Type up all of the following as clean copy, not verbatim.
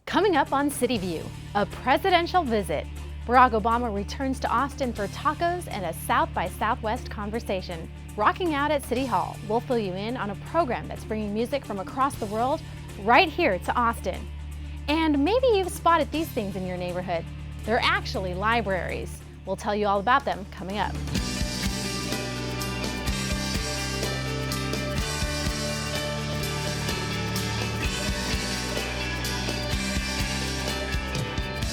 Coming up on CityView, a presidential visit. Barack Obama returns to Austin for tacos and a South by Southwest conversation. Rocking out at City Hall, we'll fill you in on a program that's bringing music from across the world right here to Austin. And maybe you've spotted these things in your neighborhood. They're actually libraries. We'll tell you all about them coming up.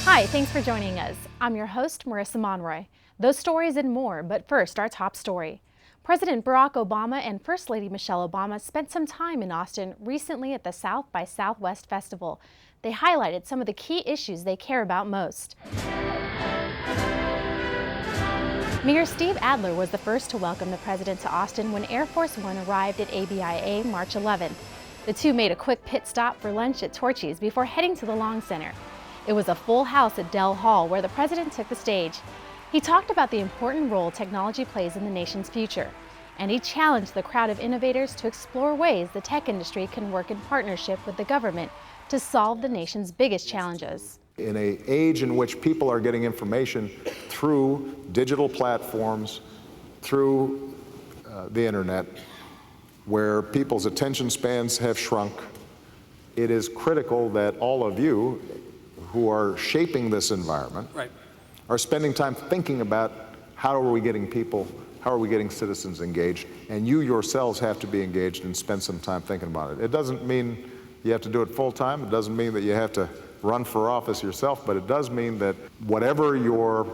Hi, thanks for joining us. I'm your host, Marissa Monroy. Those stories and more, but first, our top story. President Barack Obama and First Lady Michelle Obama spent some time in Austin recently at the South by Southwest Festival. They highlighted some of the key issues they care about most. Mayor Steve Adler was the first to welcome the president to Austin when Air Force One arrived at ABIA March 11th. The two made a quick pit stop for lunch at Torchy's before heading to the Long Center. It was a full house at Dell Hall where the president took the stage. He talked about the important role technology plays in the nation's future, and he challenged the crowd of innovators to explore ways the tech industry can work in partnership with the government to solve the nation's biggest challenges. In an age in which people are getting information through digital platforms, through the internet, where people's attention spans have shrunk, it is critical that all of you who are shaping this environment are spending time thinking about how are we getting people, how are we getting citizens engaged, and you yourselves have to be engaged and spend some time thinking about it. It doesn't mean you have to do it full time, it doesn't mean that you have to run for office yourself, but it does mean that whatever your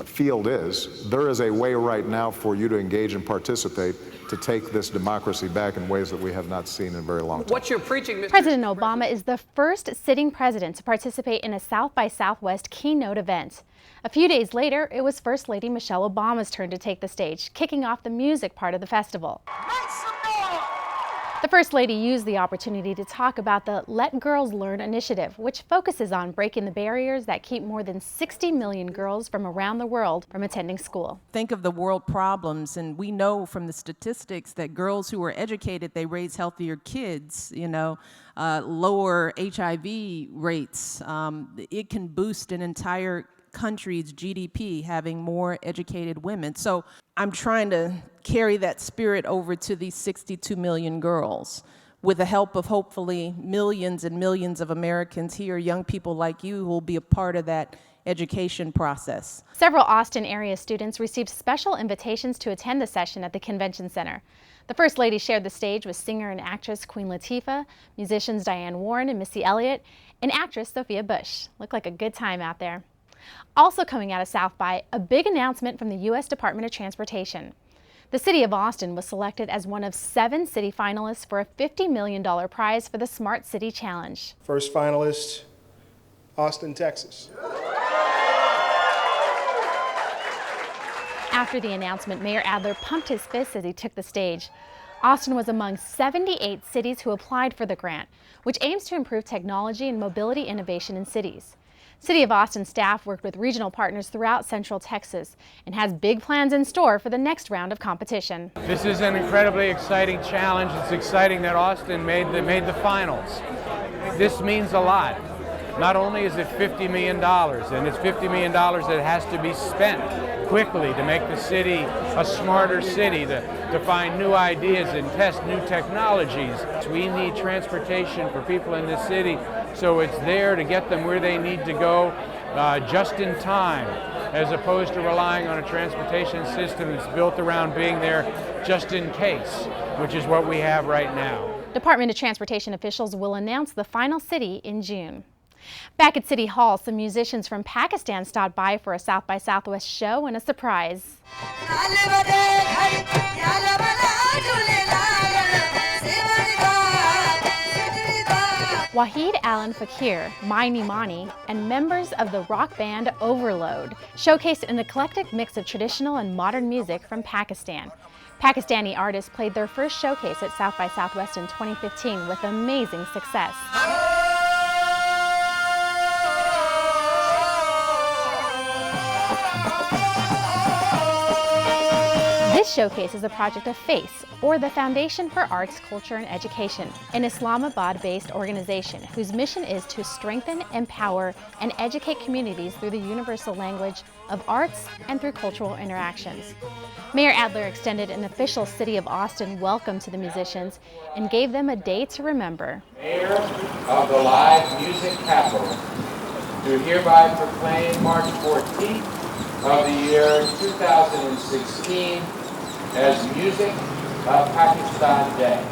field is, there is a way right now for you to engage and participate to take this democracy back in ways that we have not seen in a very long time. What you're preaching, Mr. President Obama is the first sitting president to participate in a South by Southwest keynote event. A few days later, it was First Lady Michelle Obama's turn to take the stage, kicking off the music part of the festival. The First Lady used the opportunity to talk about the Let Girls Learn initiative, which focuses on breaking the barriers that keep more than 60 million girls from around the world from attending school. Think of the world problems, and we know from the statistics that girls who are educated, they raise healthier kids, lower HIV rates. It can boost an entire country's GDP having more educated women. So I'm trying to carry that spirit over to these 62 million girls with the help of hopefully millions and millions of Americans here, young people like you who will be a part of that education process. Several Austin area students received special invitations to attend the session at the Convention Center. The First Lady shared the stage with singer and actress Queen Latifah, musicians Diane Warren and Missy Elliott, and actress Sophia Bush. Looked like a good time out there. Also coming out of South by, a big announcement from the U.S. Department of Transportation. The city of Austin was selected as one of 7 city finalists for a $50 million prize for the Smart City Challenge. First finalist, Austin, Texas. After the announcement, Mayor Adler pumped his fist as he took the stage. Austin was among 78 cities who applied for the grant, which aims to improve technology and mobility innovation in cities. City of Austin staff worked with regional partners throughout Central Texas and has big plans in store for the next round of competition. This is an incredibly exciting challenge. It's exciting that Austin made the finals. This means a lot. Not only is it $50 million, and it's $50 million that has to be spent quickly to make the city a smarter city, to find new ideas and test new technologies. We need transportation for people in this city, so it's there to get them where they need to go just in time, as opposed to relying on a transportation system that's built around being there just in case, which is what we have right now. Department of Transportation officials will announce the final city in June. Back at City Hall, some musicians from Pakistan stopped by for a South by Southwest show and a surprise. Wahid Alan Fakir, Maini Mani, and members of the rock band Overload showcased an eclectic mix of traditional and modern music from Pakistan. Pakistani artists played their first showcase at South by Southwest in 2015 with amazing success. This This showcase is a project of FACE, or the Foundation for Arts, Culture and Education, an Islamabad-based organization whose mission is to strengthen, empower, and educate communities through the universal language of arts and through cultural interactions. Mayor Adler extended an official City of Austin welcome to the musicians and gave them a day to remember. Mayor of the live music capital, do hereby proclaim March 14th of the year 2016 as Music of Pakistan Day.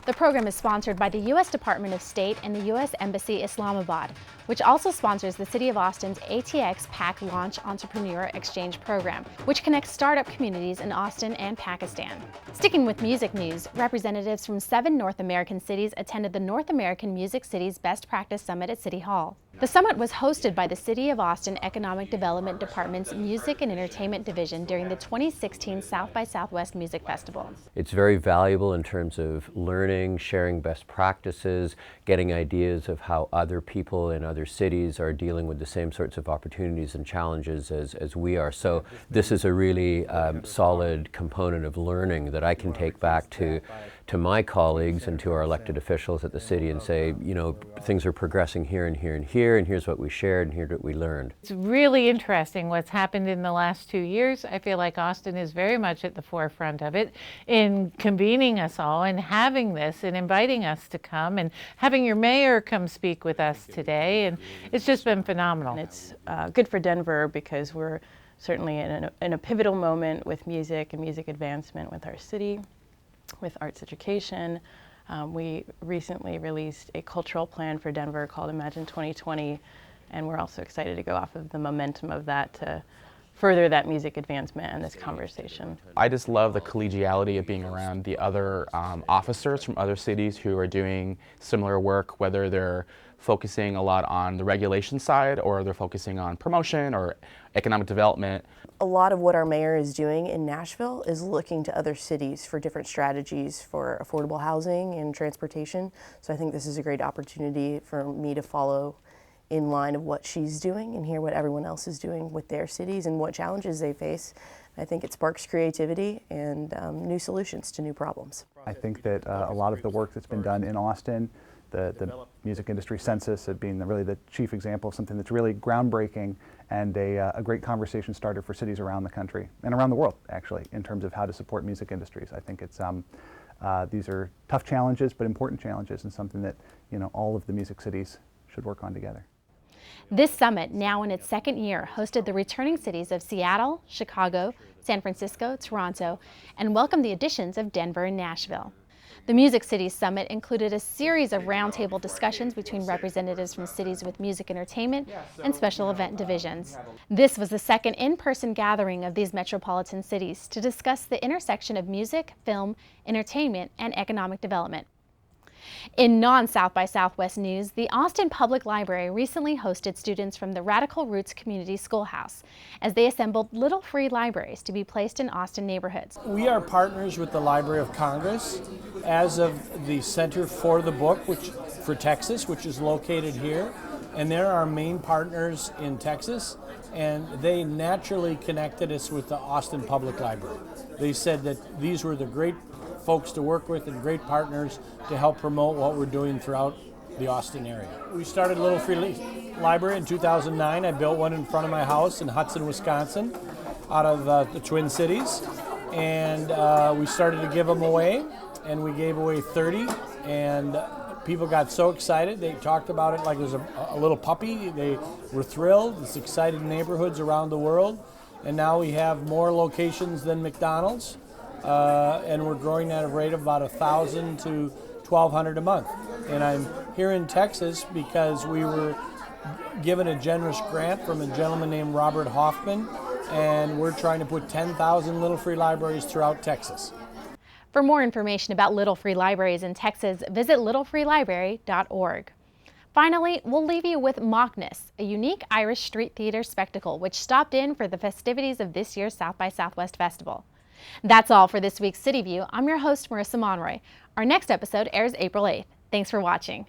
The program is sponsored by the U.S. Department of State and the U.S. Embassy Islamabad, which also sponsors the City of Austin's ATX PAC Launch Entrepreneur Exchange Program, which connects startup communities in Austin and Pakistan. Sticking with music news, representatives from 7 North American cities attended the North American Music Cities Best Practice Summit at City Hall. The summit was hosted by the City of Austin Economic Development Department's Music and Entertainment Division during the 2016 South by Southwest Music Festival. It's very valuable in terms of learning, sharing best practices, getting ideas of how other people in other cities are dealing with the same sorts of opportunities and challenges as we are. So this is a really solid component of learning that I can take back to my colleagues and to our elected officials at the city and say, you know, things are progressing here and here and here, and here's what we shared and here's what we learned. It's really interesting what's happened in the last 2 years. I feel like Austin is very much at the forefront of it in convening us all and having this and inviting us to come and having your mayor come speak with us today, and it's just been phenomenal. It's good for Denver because we're certainly in a pivotal moment with music and music advancement with our city, with arts education. We recently released a cultural plan for Denver called Imagine 2020, and we're also excited to go off of the momentum of that to further that music advancement and this conversation. I just love the collegiality of being around the other officers from other cities who are doing similar work, whether they're focusing a lot on the regulation side or they're focusing on promotion or economic development. A lot of what our mayor is doing in Nashville is looking to other cities for different strategies for affordable housing and transportation. So I think this is a great opportunity for me to follow in line of what she's doing and hear what everyone else is doing with their cities and what challenges they face. I think it sparks creativity and new solutions to new problems. I think that a lot of the work that's been done in Austin, the music industry census being really the chief example of something that's really groundbreaking and a great conversation starter for cities around the country and around the world, actually, in terms of how to support music industries. I think it's these are tough challenges, but important challenges, and something that, you know, all of the music cities should work on together. This summit, now in its 2nd year, hosted the returning cities of Seattle, Chicago, San Francisco, Toronto, and welcomed the additions of Denver and Nashville. The Music Cities Summit included a series of roundtable discussions between representatives from cities with music entertainment and special event divisions. This was the 2nd in-person gathering of these metropolitan cities to discuss the intersection of music, film, entertainment, and economic development. In non-South by Southwest news, the Austin Public Library recently hosted students from the Radical Roots Community Schoolhouse as they assembled little free libraries to be placed in Austin neighborhoods. We are partners with the Library of Congress as of the Center for the Book, which for Texas, which is located here, and they're our main partners in Texas, and they naturally connected us with the Austin Public Library. They said that these were the great folks to work with and great partners to help promote what we're doing throughout the Austin area. We started Little Free Library in 2009. I built one in front of my house in Hudson, Wisconsin, out of the Twin Cities, and we started to give them away, and we gave away 30, and people got so excited. They talked about it like it was a little puppy. They were thrilled. It's excited neighborhoods around the world, and now we have more locations than McDonald's. And we're growing at a rate of about 1,000 to 1,200 a month. And I'm here in Texas because we were given a generous grant from a gentleman named Robert Hoffman, and we're trying to put 10,000 Little Free Libraries throughout Texas. For more information about Little Free Libraries in Texas, visit littlefreelibrary.org. Finally, we'll leave you with Macnas, a unique Irish street theater spectacle which stopped in for the festivities of this year's South by Southwest Festival. That's all for this week's CityView. I'm your host, Marissa Monroy. Our next episode airs April 8th. Thanks for watching.